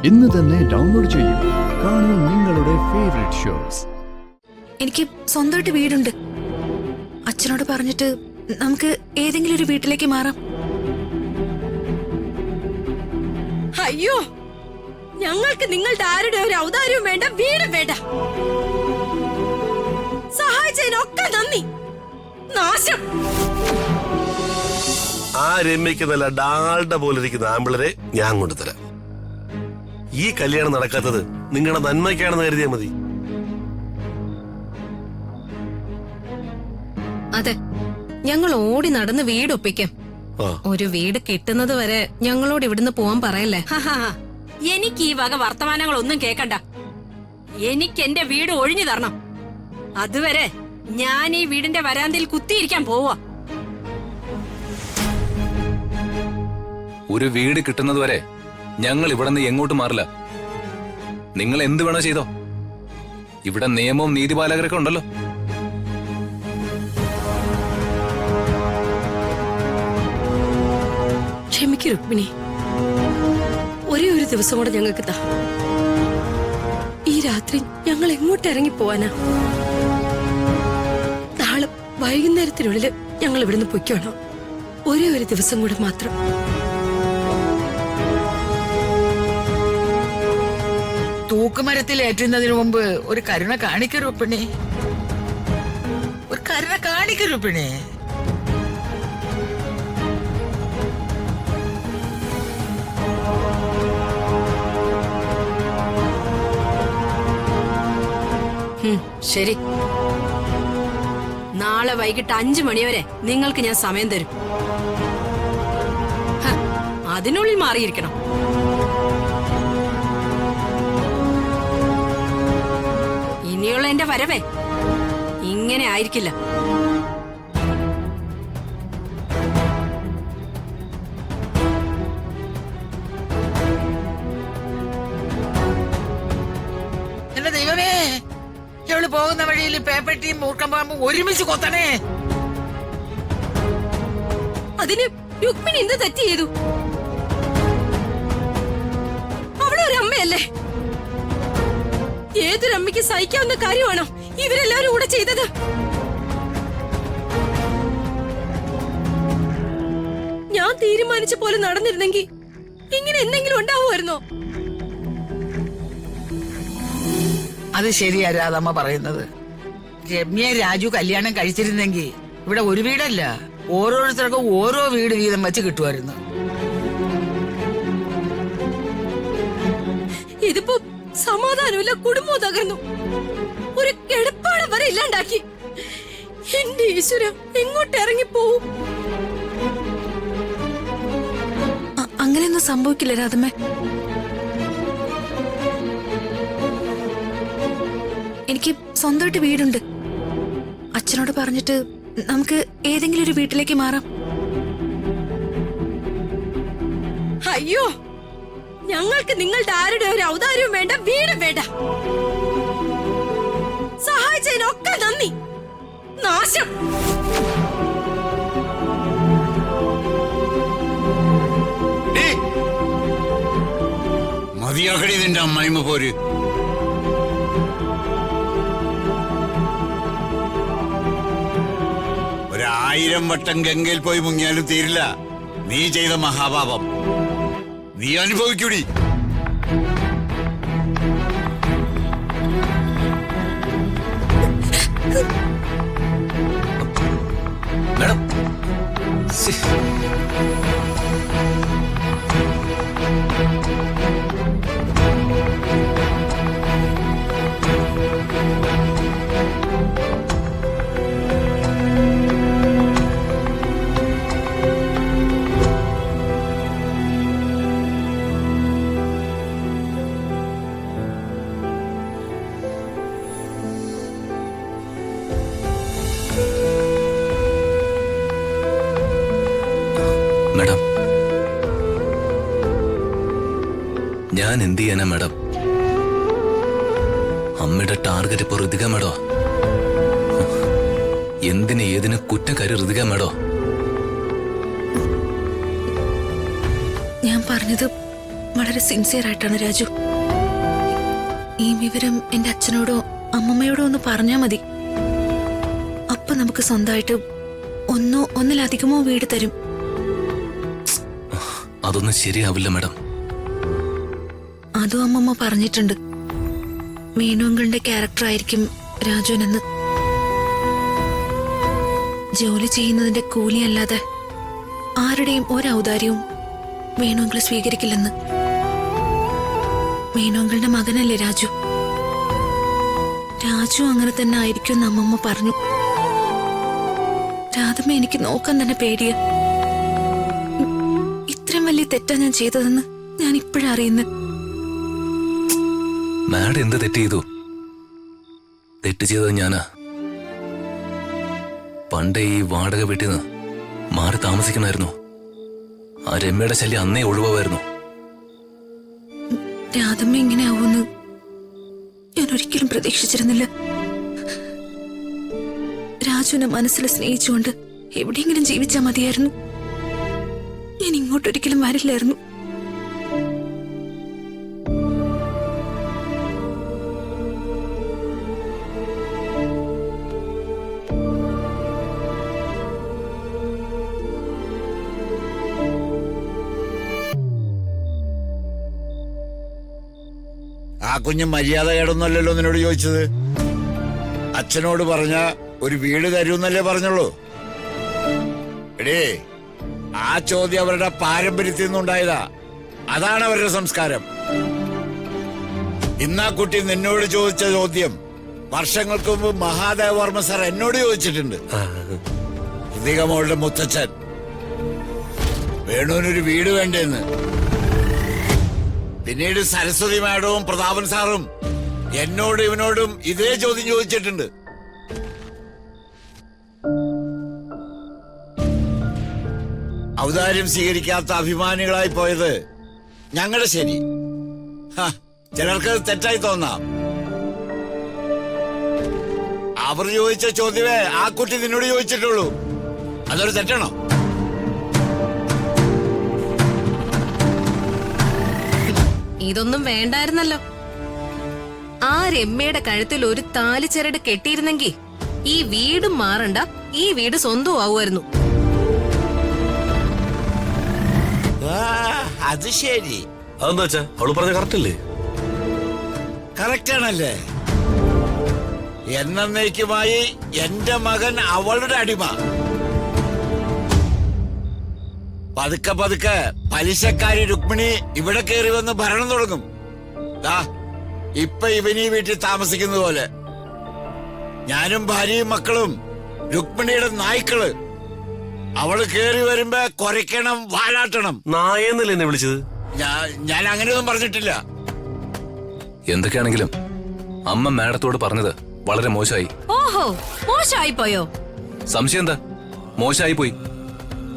ഇന്ന് തന്നെ ഡൗൺലോഡ് ചെയ്യൂ. കാണൂ നിങ്ങളുടെ ഫേവറേറ്റ് ഷോസ്. എനിക്ക് സ്വന്തമായിട്ട് വീടുണ്ട്. അച്ഛനോട് പറഞ്ഞിട്ട് നമുക്ക് ഏതെങ്കിലും ഒരു വീട്ടിലേക്ക് മാറാം. അയ്യോ, ഞങ്ങൾക്ക് നിങ്ങളുടെ ആരുടെ ഒരു ഔദാര്യവും വേണ്ട, വീടും വേണ്ട. സഹായിച്ചതിനൊക്കെ നന്ദി. നാശം. ആ രമ്യക്ക് നല്ല ഡാൾഡ പോലെ ഇരിക്കുന്ന ആമ്പിളരെ ഞാൻ കൊണ്ടുതരാം. ഈ കല്യാണം നടക്കാത്തത് നിങ്ങളുടെ നന്മയ്ക്കാണെന്ന് കരുതിയാൽ മതി. അതെ, ഞങ്ങൾ ഓടി നടന്ന് വീട് ഒപ്പിക്കാം. ഒരു വീട് കിട്ടുന്നത് വരെ ഞങ്ങളോട് ഇവിടുന്ന് പോവാൻ പറയല്ലേ. എനിക്ക് ഈ വക വർത്തമാനങ്ങളൊന്നും കേക്കണ്ട. എനിക്ക് എന്റെ വീട് ഒഴിഞ്ഞു തരണം. അതുവരെ ഞാൻ ഈ വീടിന്റെ വരാന്തയിൽ കുത്തിയിരിക്കാൻ പോവാ. ഒരു വീട് കിട്ടുന്നത് വരെ ഞങ്ങൾ ഇവിടെ നിന്ന് എങ്ങോട്ട് മാറില്ല. നിങ്ങൾ എന്ത് വേണോ ചെയ്തോ. ഇവിടെ നിയമവും നീതിപാലകരൊക്കെ ഉണ്ടല്ലോ. ക്ഷമിക്കൂ രുക്മിണി, ഒരേ ഒരു ദിവസം കൂടെ ഞങ്ങൾക്ക് താ. ഈ രാത്രി ഞങ്ങൾ എങ്ങോട്ട് ഇറങ്ങി പോവാനാ? നാളെ വൈകുന്നേരത്തിനുള്ളിൽ ഞങ്ങൾ ഇവിടുന്ന് പൊയ്ക്കോണം. ഒരേ ഒരു ദിവസം കൂടെ മാത്രം. തൂക്കുമരത്തിൽ ഏറ്റുന്നതിന് മുമ്പ് ഒരു കരുണ കാണിക്കൂ പെണ്ണേ, ഒരു കരുണ കാണിക്കൂ പെണ്ണേ. ശരി, നാളെ വൈകിട്ട് 5 മണിവരെ നിങ്ങൾക്ക് ഞാൻ സമയം തരും. അതിനുള്ളിൽ മാറിയിരിക്കണം. ഇനിയുള്ള എന്റെ വരവേ ഇങ്ങനെ ആയിരിക്കില്ല. എന്റെ ദൈവമേ, ഇവള് പോകുന്ന വഴിയിൽ പേപ്പട്ടിയും മൂർക്കം പാമ്പും ഒരുമിച്ച് കൊത്തണേ. അതിന് രുക്മിണി എന്ത് തെറ്റ് ചെയ്തു? അവളൊരമ്മയല്ലേ? ഏതൊരമ്മയ്ക്ക് സഹിക്കാവുന്ന കാര്യമാണോ ഇവരെല്ലാവരും കൂടെ ചെയ്തത്? ഞാൻ തീരുമാനിച്ച പോലെ നടന്നിരുന്നെങ്കിൽ ഇങ്ങനെ എന്തെങ്കിലും ഉണ്ടാവുമായിരുന്നോ? അത് ശരിയാ രാധമ്മ പറയുന്നത്. രമ്യ രാജു കല്യാണം കഴിച്ചിരുന്നെങ്കിൽ ഇവിടെ ഒരു വീടല്ല, ഓരോരുത്തർക്കും ഓരോ വീട് വീതം വെച്ച് കിട്ടുമായിരുന്നു. ഇതിപ്പോ സമാധാനമില്ല, കുടുംബവും തകർന്നു. ഒരു കിടപ്പാടം വരെ ഇല്ലാണ്ടാക്കി. എന്റെ ഈശ്വര, എങ്ങോട്ട് ഇറങ്ങിപ്പോവും? അങ്ങനെയൊന്നും സംഭവിക്കില്ല രാധമ്മേ. എനിക്ക് സ്വന്തമായിട്ട് വീടുണ്ട്. അച്ഛനോട് പറഞ്ഞിട്ട് നമുക്ക് ഏതെങ്കിലും ഒരു വീട്ടിലേക്ക് മാറാം. അയ്യോ, ഞങ്ങൾക്ക് നിങ്ങളുടെ ആരുടെ ഒരു ഔദാര്യവും വേണ്ട, വീടും വേണ്ട. സഹായിച്ചതിനൊക്കെ നന്ദി. നാശം. മതിയാക്കടി നിന്റെ അമ്മായിമ്മ പോര്. ഒരായിരം വട്ടം ഗംഗയിൽ പോയി മുങ്ങിയാലും തീരില്ല നീ ചെയ്ത മഹാപാപം. നീ അനുഭവിക്കൂടി. മേഡം, മേഡം, ഞാൻ എന്ത് ചെയ്യാനാ മേഡം? അമ്മയുടെ ടാർഗറ്റ് ഇപ്പൊ ഋതിക മേഡോ. എന്തിന് ഏതിന് കുറ്റക്കാരി ഋതിക മേഡോ. ഞാൻ പറഞ്ഞത് വളരെ സിൻസിയർ ആയിട്ടാണ് രാജു. ഈ വിവരം എന്റെ അച്ഛനോടോ അമ്മമ്മയോടോ ഒന്ന് പറഞ്ഞാ മതി. അപ്പൊ നമുക്ക് സ്വന്തമായിട്ട് ഒന്നോ ഒന്നിലധികമോ വീട് തരും. അതൊന്നും ശരിയാവില്ല മാഡം. അതും അമ്മമ്മ പറഞ്ഞിട്ടുണ്ട്. മീനുങ്കളുടെ ക്യാരക്ടർ ആയിരിക്കും രാജുവിനെന്ന്. ജോലി ചെയ്യുന്നതിന്റെ കൂലിയല്ലാതെ ആരുടെയും ഒരൗദാര്യവും മീനുങ്കൾ സ്വീകരിക്കില്ലെന്ന്. മീനുങ്കളുടെ മകനല്ലേ രാജു. രാജു അങ്ങനെ തന്നെ ആയിരിക്കും എന്ന് അമ്മമ്മ പറഞ്ഞു. രാധമ്മ എനിക്ക് നോക്കാൻ തന്നെ പേടിയ. ഇത്രയും വലിയ തെറ്റാ ഞാൻ ചെയ്തതെന്ന് ഞാൻ ഇപ്പോഴറിയുന്നു. മാഡം എന്ത് തെറ്റ് ചെയ്തു? തെറ്റ് ചെയ്തത് ഞാനാ. പണ്ടേ ഈ വാടക വീട്ടിന്ന് മാറി താമസിക്കണമായിരുന്നു. ആ രമ്യയുടെ ശല്യം അന്നേ ഒഴിവായിരുന്നു. രാധമ്മ ഇങ്ങനെ ആവുമെന്ന് ഞാൻ ഒരിക്കലും പ്രതീക്ഷിച്ചിരുന്നില്ല. രാജുവിനെ മനസ്സിൽ സ്നേഹിച്ചുകൊണ്ട് എവിടെയെങ്കിലും ജീവിച്ചാൽ മതിയായിരുന്നു. ഞാൻ ഇങ്ങോട്ടൊരിക്കലും വരില്ലായിരുന്നു. ആ കുഞ്ഞ് മര്യാദ കേടൊന്നുമല്ലല്ലോ നിന്നോട് ചോദിച്ചത്. അച്ഛനോട് പറഞ്ഞ ഒരു വീട് തരൂന്നല്ലേ പറഞ്ഞുള്ളൂ. എടേ, ആ ചോദ്യം അവരുടെ പാരമ്പര്യത്തിൽ നിന്നുണ്ടായതാ. അതാണ് അവരുടെ സംസ്കാരം. ഇന്നാ കുട്ടി നിന്നോട് ചോദിച്ച ചോദ്യം വർഷങ്ങൾക്ക് മുമ്പ് മഹാദേവർമ്മ സാർ എന്നോട് ചോദിച്ചിട്ടുണ്ട്. കൃതിക മോളുടെ മുത്തച്ഛൻ വേണുവിനൊരു വീട് വേണ്ടേന്ന്. പിന്നീട് സരസ്വതി മാഡവും പ്രതാപൻ സാറും എന്നോട് ഇവനോടും ഇതേ ചോദ്യം ചോദിച്ചിട്ടുണ്ട്. ഔദാര്യം സ്വീകരിക്കാത്ത അഭിമാനികളായി പോയത് ഞങ്ങളുടെ ശരി. ചിലർക്ക് തെറ്റായി തോന്നാം. അവർ ചോദിച്ച ചോദ്യമേ ആ കുട്ടി നിന്നോട് ചോദിച്ചിട്ടുള്ളൂ. അതൊരു തെറ്റാണോ? ഇതൊന്നും വേണ്ടായിരുന്നല്ലോ. ആ രമ്യയുടെ കഴുത്തിൽ ഒരു താലിച്ചരട് കെട്ടിയിരുന്നെങ്കിൽ ഈ വീടും മാറണ്ട, ഈ വീട് സ്വന്തം ആവുമായിരുന്നു. അത് ശരി. അതെന്താ വെച്ചാ അവള് പറഞ്ഞ കറക്റ്റ് അല്ലേ? കറക്റ്റ് ആണല്ലേ? എന്നേക്കുമായി എന്റെ മകൻ അവളുടെ അടിമ. പതുക്കെ പതുക്കെ പലിശക്കാരി രുക്മിണി ഇവിടെ കയറി വന്ന് ഭരണം തുടങ്ങും. ഇപ്പൊ ഇവനീ വീട്ടിൽ താമസിക്കുന്ന പോലെ. ഞാനും ഭാര്യയും മക്കളും രുക്മിണിയുടെ നായ്ക്കള്. അവള് കേറി വരുമ്പോ കുരയ്ക്കണം, വാലാട്ടണം. നായെന്നല്ലേ എന്നെ വിളിച്ചത്? ഞാൻ അങ്ങനെയൊന്നും പറഞ്ഞിട്ടില്ല. എന്തൊക്കെയാണെങ്കിലും അമ്മ മാഡത്തോട് പറഞ്ഞത് വളരെ മോശമായി. ഓഹോ, മോശമായി പോയോ? സംശയം എന്താ? മോശമായി പോയി.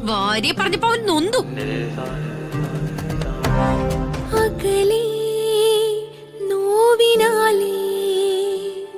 ഭാര്യ പറഞ്ഞപ്പോ അവൻ നൊന്തു.